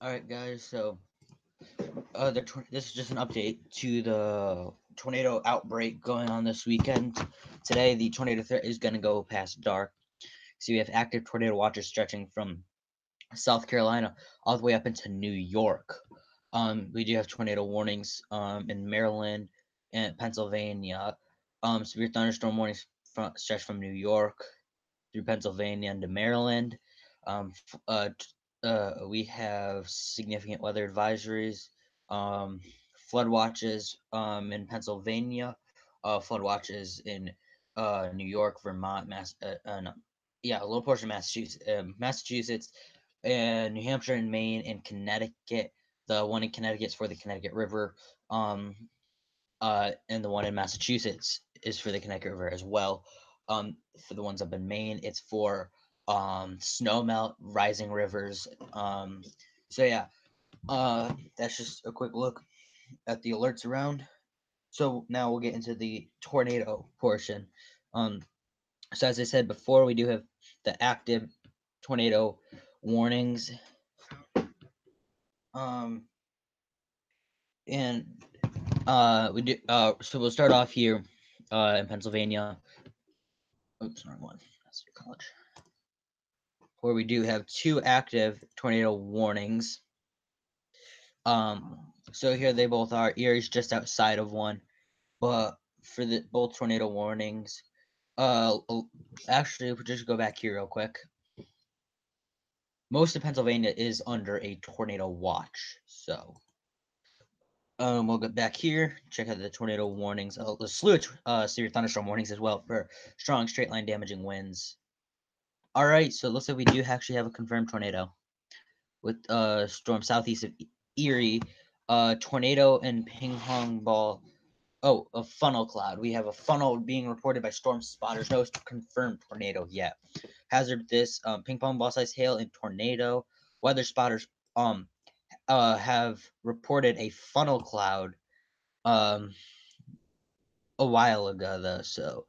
All right, guys. So, this is just an update to the tornado outbreak going on this weekend. Today, the tornado threat is going to go past dark. So we have active tornado watches stretching from South Carolina all the way up into New York. We do have tornado warnings in Maryland and Pennsylvania. Severe thunderstorm warnings stretch from New York through Pennsylvania into Maryland. We have significant weather advisories, um, flood watches in Pennsylvania, flood watches in New York, Vermont, no, yeah, a little portion of Massachusetts, and New Hampshire and Maine and Connecticut. The one in Connecticut is for the Connecticut River, and the one in Massachusetts is for the Connecticut River as well. For the ones up in Maine, it's for snowmelt, rising rivers. So yeah, that's just a quick look at the alerts around. So now we'll get into the tornado portion. Um, so as I said before, we do have the active tornado warnings. Um, and we do. So we'll start off here in Pennsylvania. Oops, wrong one. That's your college. Where we do have two active tornado warnings. So here they both are. Erie's just outside of one, but for the both tornado warnings, uh, actually, if we just go back here real quick. Most of Pennsylvania is under a tornado watch, so we'll get back here, check out the tornado warnings. The slew of severe thunderstorm warnings as well for strong straight line damaging winds. All right, so it looks like we do actually have a confirmed tornado with storm southeast of Erie, tornado and ping pong ball. Oh, a funnel cloud. We have a funnel being reported by storm spotters. No confirmed tornado yet. Hazard this ping pong ball size hail and tornado. Weather spotters have reported a funnel cloud um a while ago though. So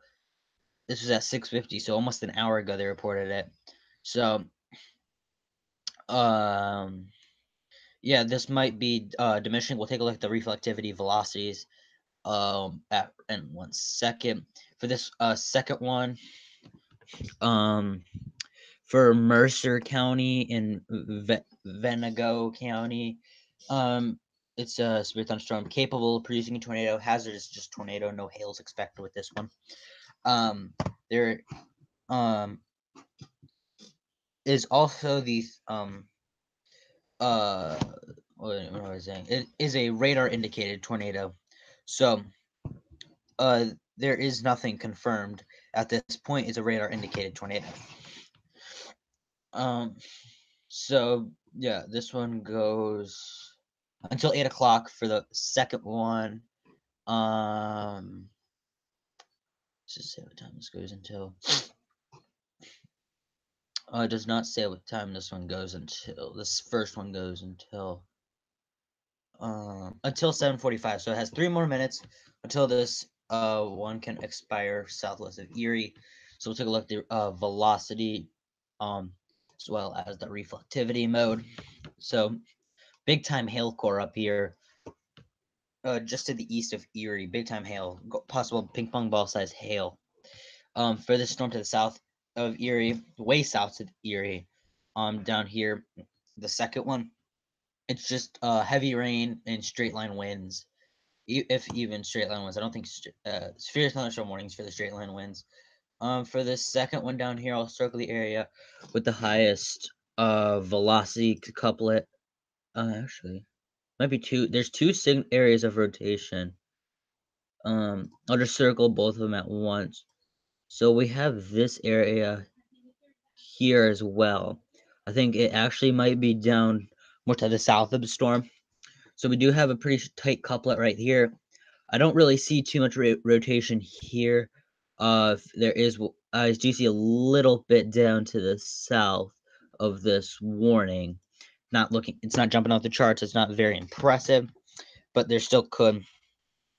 this was at 6:50, so almost an hour ago they reported it. So um yeah, this might be diminishing. We'll take a look at the reflectivity velocities at in 1 second. For this second one, um for Mercer County in Venango County, um it's a severe thunderstorm capable of producing a tornado. Hazard is just tornado, no hails expected with this one. There um is also the uh what was I saying? It is a radar indicated tornado. So there is nothing confirmed at this point. It's a radar indicated tornado. Um, so yeah, this one goes until 8 o'clock for the second one. Um, let's just say what time this goes until. It does not say what time this one goes until. This first one goes until 7:45. So it has 3 more minutes until this one can expire southwest of Erie. So we'll take a look at the velocity um as well as the reflectivity mode. So big time hail core up here, just to the east of Erie. Big time hail, possible ping pong ball size hail. For this storm to the south of Erie, way south of Erie, down here, the second one, it's just heavy rain and straight line winds. If even straight line winds, I don't think severe thunderstorm warnings for the straight line winds. For the second one down here, I'll circle the area with the highest velocity couplet. Actually, might be two. There's two areas of rotation. I'll just circle both of them at once. So we have this area here as well. I think it actually might be down more to the south of the storm. So we do have a pretty tight couplet right here. I don't really see too much rotation here. There is, I do see a little bit down to the south of this warning. Not looking, it's not jumping off the charts. It's not very impressive, but there still could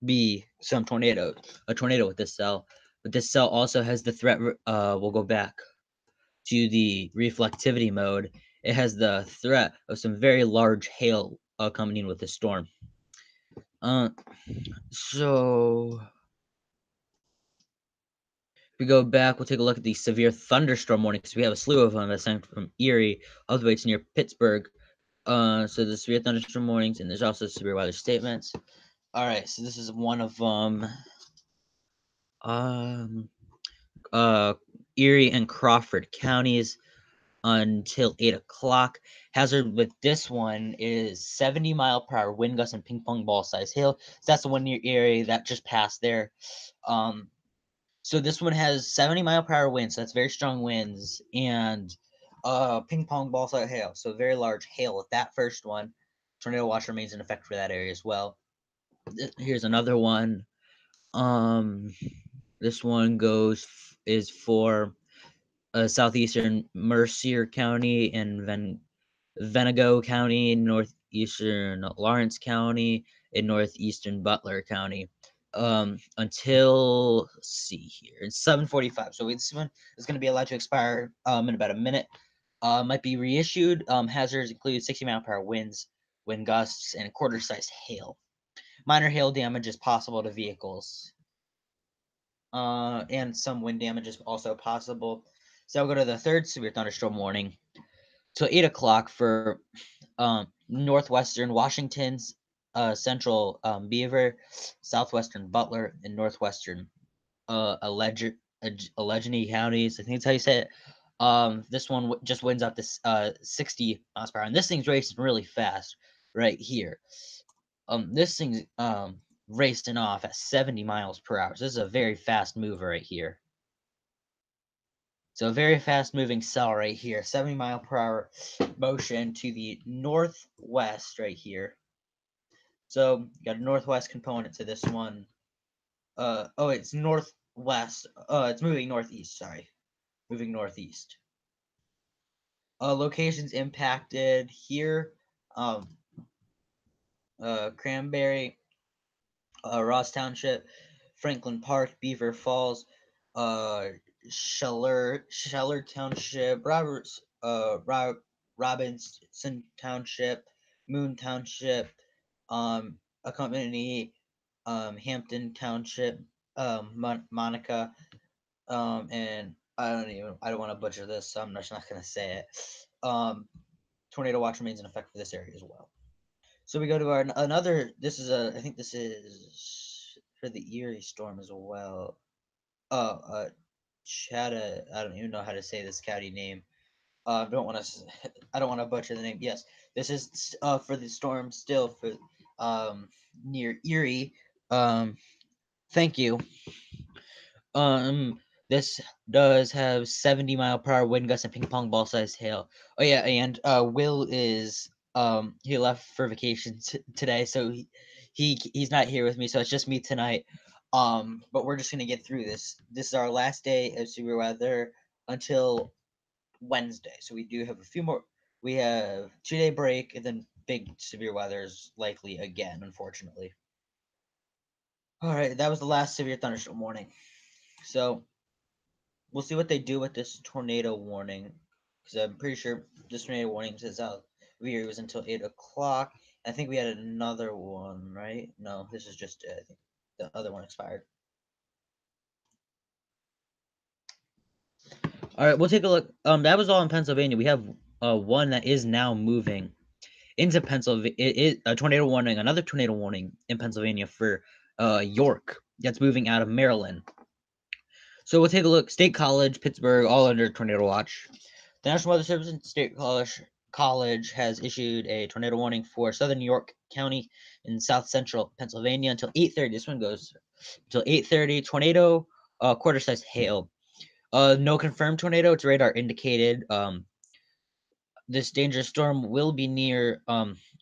be some a tornado with this cell. But this cell also has the threat. We'll go back to the reflectivity mode. it has the threat of some very large hail coming in with the storm. So if we go back, we'll take a look at the severe thunderstorm warning because we have a slew of them that sent from Erie all the way to near Pittsburgh. So the severe thunderstorm warnings, and there's also severe weather statements. All right, so this is one of them. Erie and Crawford counties until 8 o'clock. Hazard with this one is 70-mile-per-hour wind gusts and ping pong ball size hail. So that's the one near Erie that just passed there. So this one has 70-mile-per-hour winds. So that's very strong winds and ping pong ball size hail. So very large hail with that first one. Tornado watch remains in effect for that area as well. Here's another one. This one is for southeastern Mercer County and Venango County, northeastern Lawrence County, and northeastern Butler County. Until, let's see here, it's 7:45. So this one is going to be allowed to expire in about a minute. Might be reissued. Hazards include 60-mile-per-hour winds, wind gusts, and quarter-sized hail. Minor hail damage is possible to vehicles. And some wind damage is also possible. So I'll go to the third severe thunderstorm warning till 8 o'clock for northwestern Washington's, central Beaver, southwestern Butler, and northwestern Allegheny counties. I think that's how you say it. This one just winds up to 60 miles per hour, and this thing's racing really fast right here. This thing's racing off at 70 miles per hour. So this is a very fast mover right here. So a very fast moving cell right here, 70-mile-per-hour motion to the northwest right here. So you got a northwest component to this one. It's northwest. It's moving northeast, sorry. Moving northeast. Locations impacted here. Cranberry, Ross Township, Franklin Park, Beaver Falls, Scheller Township, Robinson Township, Moon Township, Accompany, Hampton Township, Monica, and I don't want to butcher this, so I'm just not gonna say it. Tornado watch remains in effect for this area as well. So we go to our another. I think this is for the Erie storm as well. Chatta. I don't even know how to say this county name. I don't want to. I don't want to butcher the name. Yes, this is for the storm still for near Erie. Thank you. This does have 70-mile-per-hour wind gusts and ping pong ball sized hail. Oh yeah, and Will is he left for vacation today, so he's not here with me, so it's just me tonight. But we're just gonna get through this. This is our last day of severe weather until Wednesday. So we do have a few more. We have 2-day break, and then big severe weather is likely again, unfortunately. All right, that was the last severe thunderstorm warning. So we'll see what they do with this tornado warning, because I'm pretty sure this tornado warning says out here was until 8 o'clock. I think we had another one, right? No, this is just I think the other one expired. All right, we'll take a look. That was all in Pennsylvania. We have one that is now moving into Pennsylvania. It is a tornado warning, another tornado warning in Pennsylvania for York. That's moving out of Maryland. So we'll take a look. State College, Pittsburgh, all under tornado watch. The National Weather Service and State College has issued a tornado warning for southern York County in south central Pennsylvania until 8:30. This one goes until 8:30. Tornado, quarter-sized hail. No confirmed tornado. It's radar indicated. This dangerous storm will be near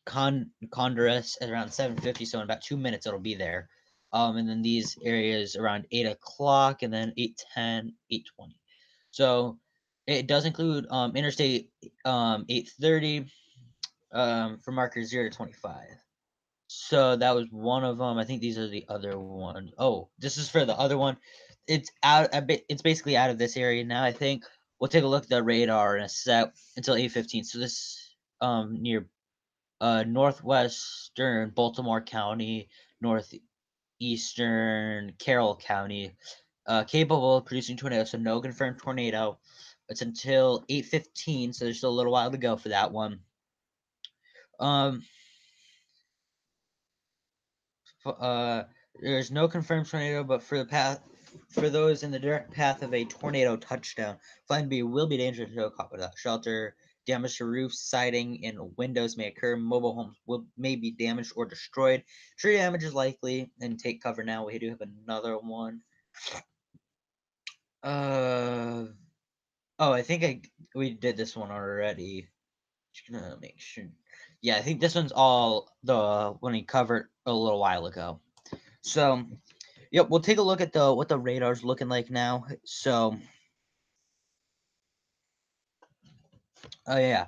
Condorus at around 7:50. So in about 2 minutes, it'll be there. And then these areas around 8 o'clock, and then 8:10, 8:20. So it does include Interstate 8:30 for markers 0 to 25. So that was one of them. I think these are the other ones. Oh, this is for the other one. It's out a bit. It's basically out of this area now, I think. we'll take a look at the radar in a sec until 8:15. So this near northwestern Baltimore County, northeastern Carroll County, capable of producing tornadoes. So no confirmed tornado. It's until 8:15, so there's still a little while to go for that one. Um, there's no confirmed tornado, but for those in the direct path of a tornado touchdown, Flying B will be dangerous to caught without shelter. Damage to roofs, siding, and windows may occur. Mobile homes may be damaged or destroyed. Tree damage is likely, and take cover now. We do have another one. Oh, I think we did this one already. Just gonna make sure. Yeah, I think this one's all the one we covered a little while ago. So, yep, we'll take a look at what the radar's looking like now. So, oh yeah.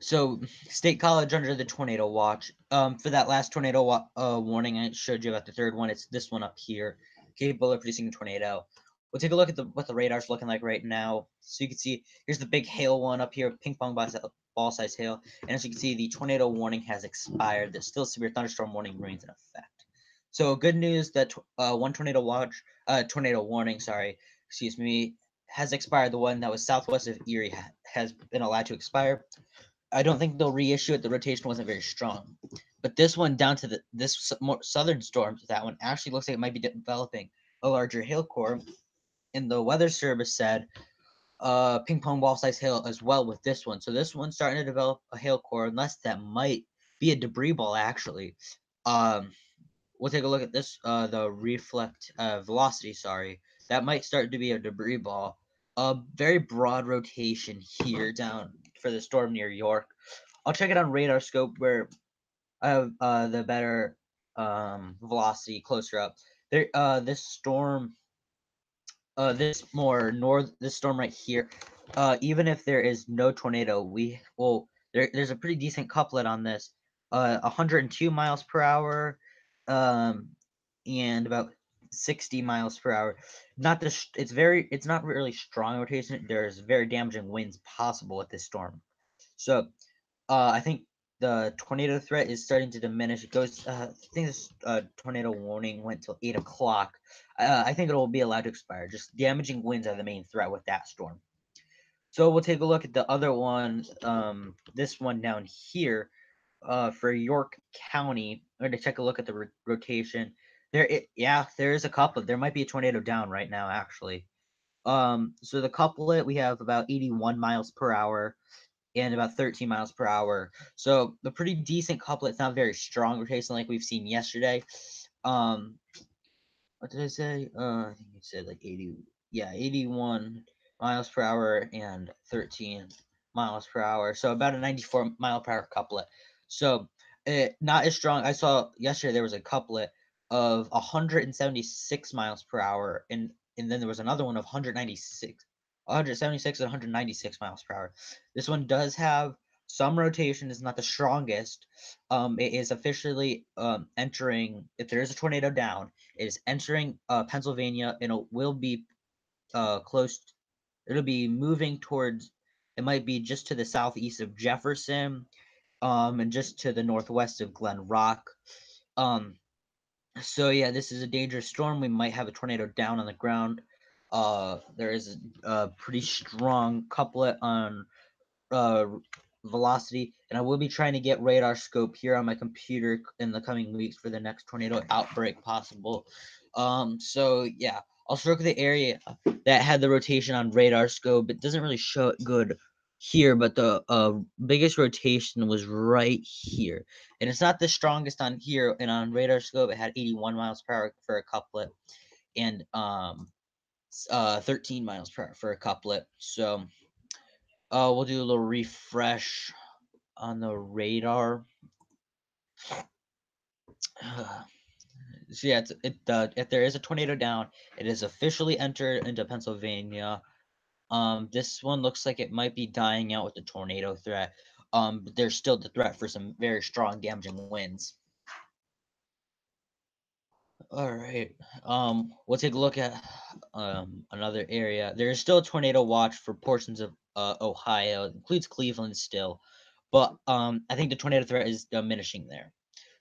So, State College under the tornado watch. For that last tornado warning I showed you about the third one, it's this one up here, capable of producing a tornado. We'll take a look at what the radar's looking like right now. So you can see here's the big hail one up here, ping pong ball size hail, and as you can see, the tornado warning has expired. There's still severe thunderstorm warning remains in effect. So good news that one tornado warning, sorry, excuse me, has expired. The one that was southwest of Erie has been allowed to expire. I don't think they'll reissue it. The rotation wasn't very strong. But this one down to this more southern storm, that one actually looks like it might be developing a larger hail core. And the weather service said ping pong ball size hail as well with this one. So this one's starting to develop a hail core, unless that might be a debris ball actually. Um, we'll take a look at this. The reflect velocity. Sorry, that might start to be a debris ball. A very broad rotation here down for the storm near York. I'll check it on radar scope where I have the better velocity closer up. There, this storm, this storm right here. Even if there is no tornado, there's a pretty decent couplet on this. 102 miles per hour, um, and about 60 miles per hour. Not the it's not really strong rotation. There's very damaging winds possible with this storm. So I think the tornado threat is starting to diminish. It goes. I think this tornado warning went till 8 o'clock. I think it will be allowed to expire. Just damaging winds are the main threat with that storm. So we'll take a look at the other one. This one down here, for York County. I'm going to take a look at the rotation. Yeah, there is a couple. There might be a tornado down right now, actually. So the couplet we have about 81 miles per hour and about 13 miles per hour. So the pretty decent couplet. It's not very strong rotation like we've seen yesterday. Um, what did I say? I think you said like 80. Yeah, 81 miles per hour and 13 miles per hour. So about a 94 mile per hour couplet. So not as strong. I saw yesterday there was a couplet of 176 miles per hour, and then there was another one of 176 and 196 miles per hour. This one does have some rotation. Is not the strongest. It is officially entering. If there is a tornado down, it is entering Pennsylvania, and it will be close. It'll be moving towards. It might be just to the southeast of Jefferson, and just to the northwest of Glen Rock. Um, so yeah, this is a dangerous storm. We might have a tornado down on the ground. There is a pretty strong couplet on uh, velocity, and I will be trying to get radar scope here on my computer in the coming weeks for the next tornado outbreak possible. So yeah, I'll circle the area that had the rotation on radar scope. It doesn't really show it good here, but the biggest rotation was right here, and it's not the strongest on here. And on radar scope, it had 81 miles per hour for a couplet, and 13 miles per hour for a couplet. So we'll do a little refresh on the radar. So yeah, if there is a tornado down, it is officially entered into Pennsylvania. This one looks like it might be dying out with the tornado threat. But there's still the threat for some very strong damaging winds. All right. We'll take a look at another area. There is still a tornado watch for portions of Ohio. It includes Cleveland still, but I think the tornado threat is diminishing there.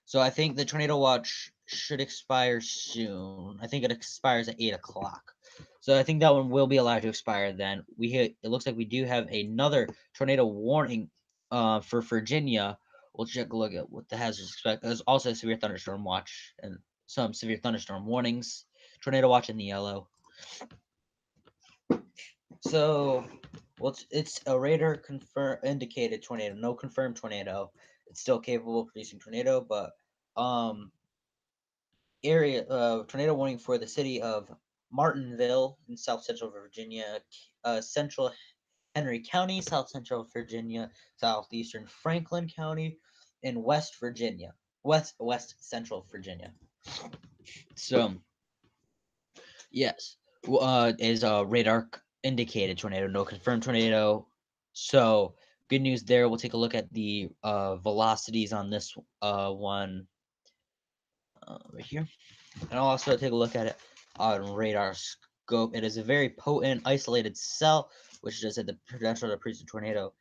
So I think the tornado watch should expire soon. I think it expires at 8 o'clock. So I think that one will be allowed to expire then. It looks like we do have another tornado warning for Virginia. We'll check a look at what the hazards expect. There's also a severe thunderstorm watch and some severe thunderstorm warnings. Tornado watch in the yellow. So, well, it's a radar confirm indicated tornado, no confirmed tornado. It's still capable of producing tornado, but um area tornado warning for the city of Martinville in South Central Virginia, Central Henry County, South Central Virginia, Southeastern Franklin County, and West Virginia, West Central Virginia. So yes, is a radar indicated tornado, no confirmed tornado. So good news there. We'll take a look at the velocities on this one right here. And I'll also take a look at it on radar scope. It is a very potent isolated cell, which does have the potential to produce a tornado.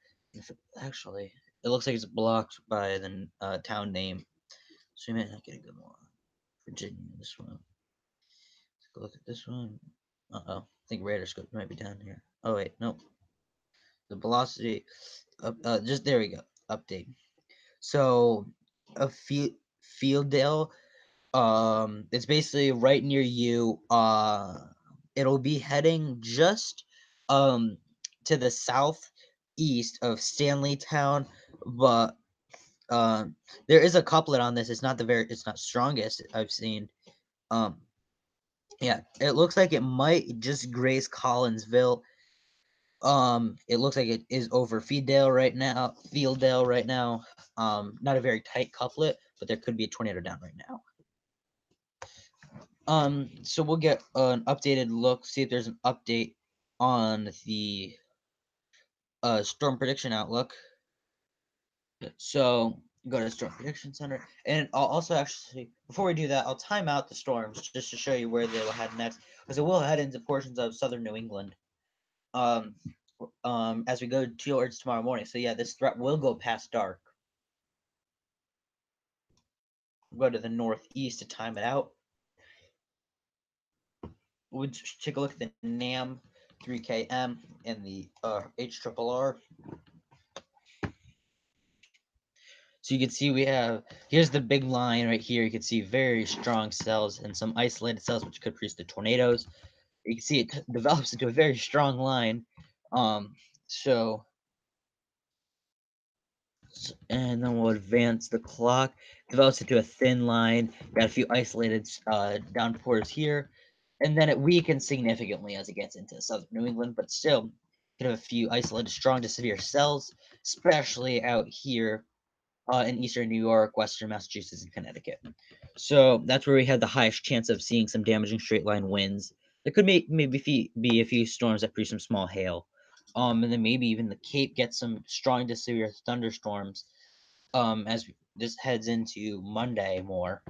Actually, it looks like it's blocked by the town name, so we might not get a good one. Virginia, this one. Take a look at this one. Uh-oh, I think radar scope might be down here. Oh wait, nope. The velocity, just there we go. Update. So, a Fieldale, it's basically right near you. It'll be heading just um to the southeast of Stanleytown, but there is a couplet on this. It's not strongest I've seen. Um, yeah, it looks like it might just graze Collinsville. It looks like it is over Fieldale right now. Not a very tight couplet, but there could be a tornado down right now. So we'll get an updated look, see if there's an update on the storm prediction outlook. So go to Storm Prediction Center, and I'll also actually, before we do that, I'll time out the storms just to show you where they will head next, because it will head into portions of southern New England. Um, as we go towards tomorrow morning. So yeah, this threat will go past dark. We'll go to the northeast to time it out. We'll take a look at the NAM 3KM and the HRRR. So you can see here's the big line right here. You can see very strong cells and some isolated cells which could produce the tornadoes. You can see it develops into a very strong line. So and then we'll advance the clock. Develops into a thin line. Got a few isolated downpours here, and then it weakens significantly as it gets into southern New England. But still, could have a few isolated, strong to severe cells, especially out here in eastern New York, western Massachusetts, and Connecticut. So that's where we had the highest chance of seeing some damaging straight line winds. There could maybe be a few storms that produce some small hail. And then maybe even the Cape gets some strong to severe thunderstorms as this heads into Monday more.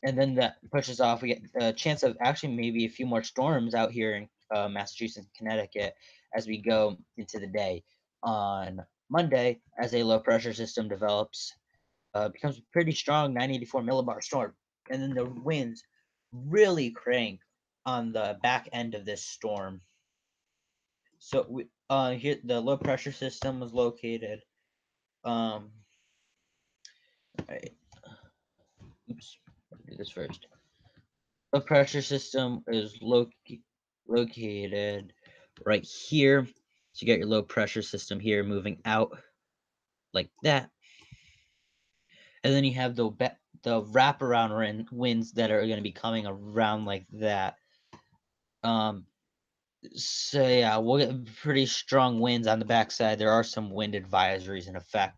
And then that pushes off. We get a chance of actually maybe a few more storms out here in Massachusetts and Connecticut as we go into the day on Monday as a low pressure system develops, becomes a pretty strong 984 millibar storm. And then the winds really crank on the back end of this storm. So here the low pressure system was located. Right. Oops. I'll do this first. The pressure system is located right here. So you got your low pressure system here moving out like that. And then you have the wraparound winds that are going to be coming around like that. So yeah, we'll get pretty strong winds on the backside. There are some wind advisories in effect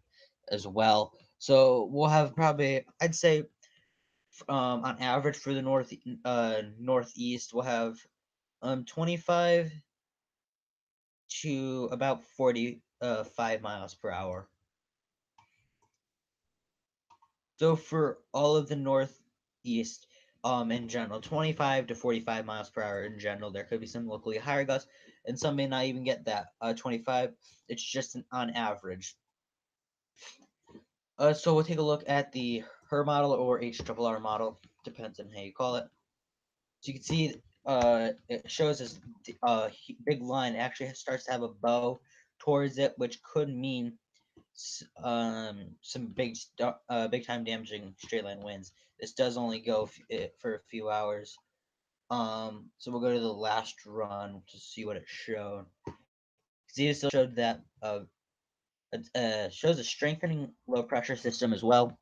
as well. So we'll have probably, I'd say, on average for the northeast, we'll have 25 to about 45 miles per hour. So for all of the northeast, in general, 25 to 45 miles per hour in general. There could be some locally higher gusts, and some may not even get that. 25, it's just on average. So we'll take a look at the HER model or HRRR model, depends on how you call it. So you can see it shows this big line. It actually starts to have a bow towards it, which could mean some big time damaging straight line winds. This does only go for a few hours. So we'll go to the last run to see what it showed. See, it still showed that shows a strengthening low pressure system as well.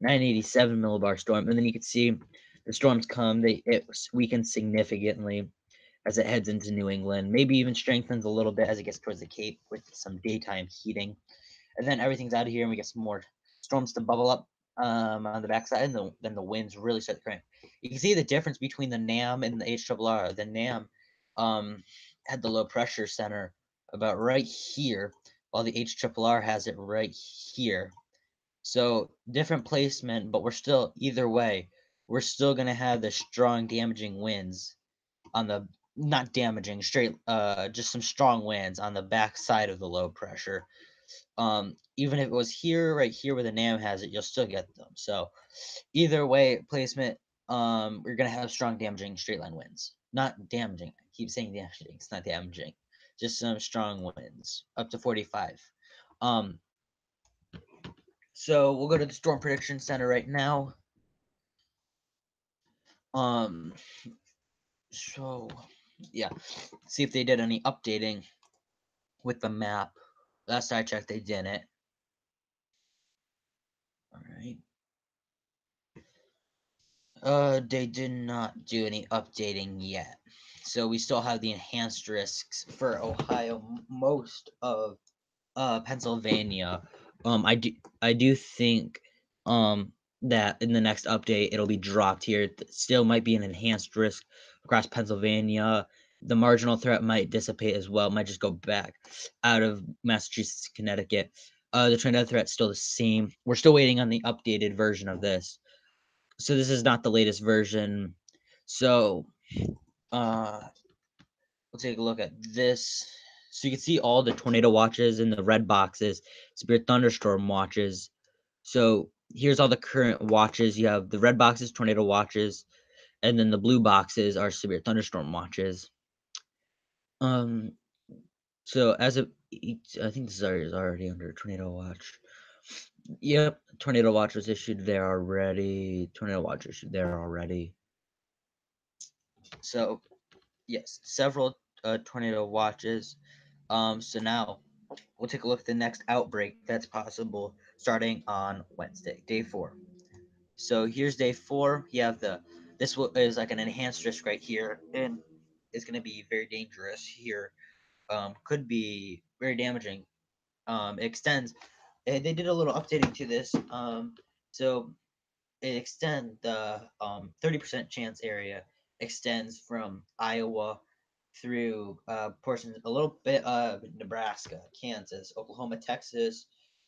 987 millibar storm, and then you can see the storms come. It weakens significantly as it heads into New England. Maybe even strengthens a little bit as it gets towards the Cape with some daytime heating, and then everything's out of here, and we get some more storms to bubble up on the backside, and then the winds really start to crank. You can see the difference between the NAM and the HRRR. The NAM had the low pressure center about right here, while the HRRR has it right here. So different placement, but we're still either way, we're still gonna have the strong damaging winds on the not damaging straight just some strong winds on the back side of the low pressure. Even if it was here, right here where the NAM has it, you'll still get them. So either way placement, we're gonna have strong damaging straight line winds. Not damaging. I keep saying damaging. It's not damaging. Just some strong winds up to 45. Um, so we'll go to the Storm Prediction Center right now. Um, so yeah, see if they did any updating with the map. Last I checked, they didn't. All right. They did not do any updating yet. So we still have the enhanced risks for Ohio, most of Pennsylvania. I do think that in the next update it'll be dropped here. Still might be an enhanced risk across Pennsylvania. The marginal threat might dissipate as well. Might just go back out of Massachusetts, Connecticut. The tornado threat's still the same. We're still waiting on the updated version of this. So this is not the latest version. So uh we'll take a look at this. So you can see all the tornado watches in the red boxes, severe thunderstorm watches. So here's all the current watches. You have the red boxes, tornado watches, and then the blue boxes are severe thunderstorm watches. Um, so as of I think this is already under tornado watch. Yep, tornado watch was issued there already. Tornado watch issued there already. So yes, several tornado watches. So now we'll take a look at the next outbreak that's possible starting on Wednesday, day 4. So here's day 4. You have is like an enhanced risk right here, and it's going to be very dangerous here. Could be very damaging. It extends. They did a little updating to this. So it extend the 30% chance area extends from Iowa through portions, a little bit of Nebraska, Kansas, Oklahoma, Texas,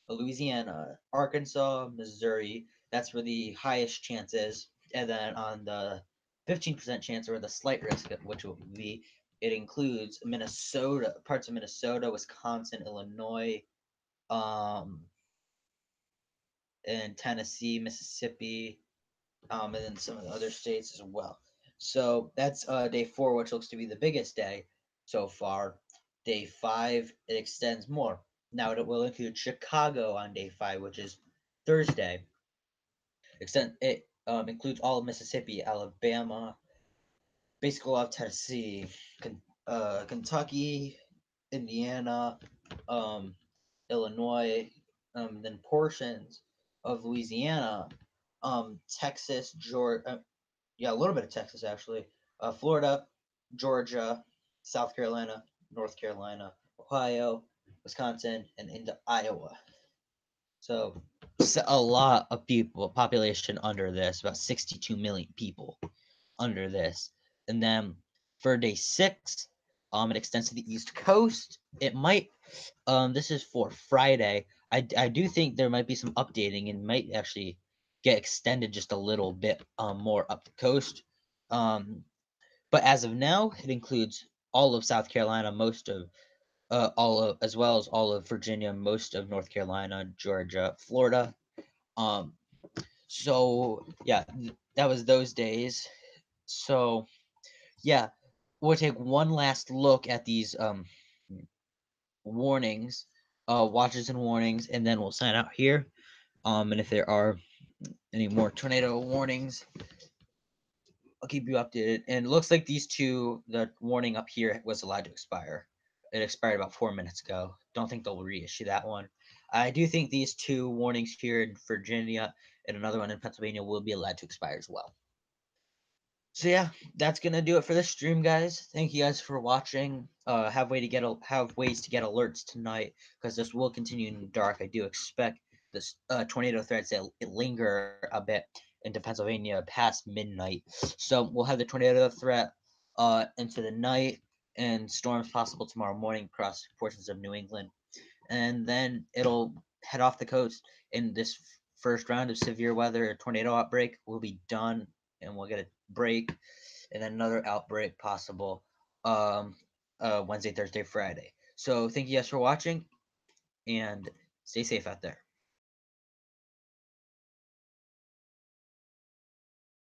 Louisiana, Arkansas, Missouri. That's where the highest chance is. And then on the 15% chance or the slight risk, which will be, it includes Minnesota, parts of Minnesota, Wisconsin, Illinois, um, and Tennessee, Mississippi, and then some of the other states as well. So that's day 4, which looks to be the biggest day so far. Day 5, it extends more. Now it will include Chicago on day 5, which is Thursday. It includes all of Mississippi, Alabama, basically all of Tennessee, Kentucky, Indiana, um, Illinois, then portions of Louisiana, Texas, Georgia, yeah, a little bit of Texas actually, Florida, Georgia, South Carolina, North Carolina, Ohio, Wisconsin, and into Iowa. So a lot of people, population under this, about 62 million people under this. And then for day 6, it extends to the East Coast. It might, this is for Friday. I do think there might be some updating and might actually get extended just a little bit more up the coast. Um, but as of now, it includes all of South Carolina, most of all of as well as all of Virginia, most of North Carolina, Georgia, Florida. Um, so yeah, that was those days. So yeah, we'll take one last look at these warnings, watches and warnings, and then we'll sign out here. And if there are any more tornado warnings, I'll keep you updated. And it looks like these two, the warning up here was allowed to expire. It expired about 4 minutes ago. Don't think they'll reissue that one. I do think these two warnings here in Virginia and another one in Pennsylvania will be allowed to expire as well. So yeah, that's gonna do it for this stream, guys. Thank you guys for watching. Have ways to get alerts tonight because this will continue in the dark. I do expect this tornado threat to linger a bit into Pennsylvania past midnight. So we'll have the tornado threat into the night and storms possible tomorrow morning across portions of New England, and then it'll head off the coast. And this first round of severe weather tornado outbreak will be done, and we'll get a break, and then another outbreak possible um, Wednesday, Thursday, Friday. So thank you guys for watching, and stay safe out there.